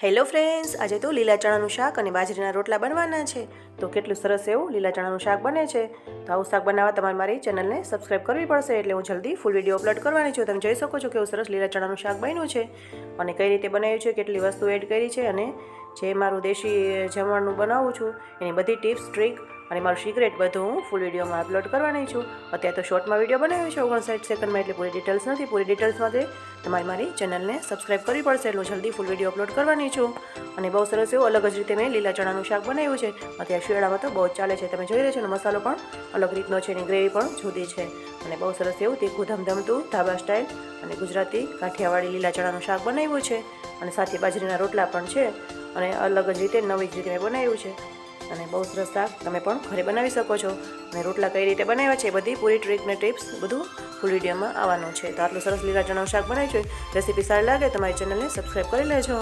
Hello friends, આજે તો લીલા ચણાનું શાક અને બાજરીના રોટલા બનવાના છે. તો કેટલું સરસ એવું લીલા ચણાનું શાક બને છે. તો આવું શાક બનાવવા તમારે મારી ચેનલને સબસ્ક્રાઈબ કરવી પડશે, એટલે હું જલ્દી ફૂલ વિડીયો અપલોડ કરવાની છું. તમે જોઈ શકો છો કેવું સરસ લીલા ચણાનું શાક બન્યું છે અને કઈ રીતે બનાવ્યું છે, કેટલી વસ્તુ એડ કરી છે અને જે મારું દેશી જમવાનું બનાવું છું એની બધી ટિપ્સ ટ્રીક અને મારું સિક્રેટ બધું હું ફૂલ વિડીયોમાં અપલોડ કરવાની છું. અત્યારે તો શોર્ટમાં વિડીયો બનાવ્યો છે 59 સેકન્ડમાં, એટલે પૂરી ડિટેલ્સ નથી. પૂરી ડિટેલ્સ માટે તમારે મારી ચેનલને સબસ્ક્રાઈબ કરવી પડશે, એટલે હું જલ્દી ફૂલ વિડીયો અપલોડ કરવાની છું. અને બહુ સરસ એવું અલગ જ રીતે મેં લીલા ચણાનું શાક બનાવ્યું છે. અત્યારે શિયાળામાં તો બહુ જ ચાલે છે. તમે જોઈ રહ્યા છો ને, મસાલો પણ અલગ રીતનો છે, એની ગ્રેવી પણ જુદી છે અને બહુ સરસ એવું તીખું ધમધમતું ધાબા સ્ટાઇલ અને ગુજરાતી કાઠિયાવાડી લીલા ચણાનું શાક બનાવ્યું છે. અને સાથે બાજરીના રોટલા પણ છે અને અલગ જ રીતે નવી જ રીતે મેં બનાવ્યું છે. અને બહુ સરસ શાક તમે પણ ઘરે બનાવી શકો છો. અને રોટલા કઈ રીતે બનાવ્યા છે બધી પૂરી ટ્રીક ને ટિપ્સ બધું ફૂલ વિડીયોમાં આવવાનું છે. તો આટલું સરસ લીલા ચણાનું શાક બનાવ્યું છે. રેસીપી સારી લાગે તો મારી ચેનલને સબસ્ક્રાઈબ કરી લેજો.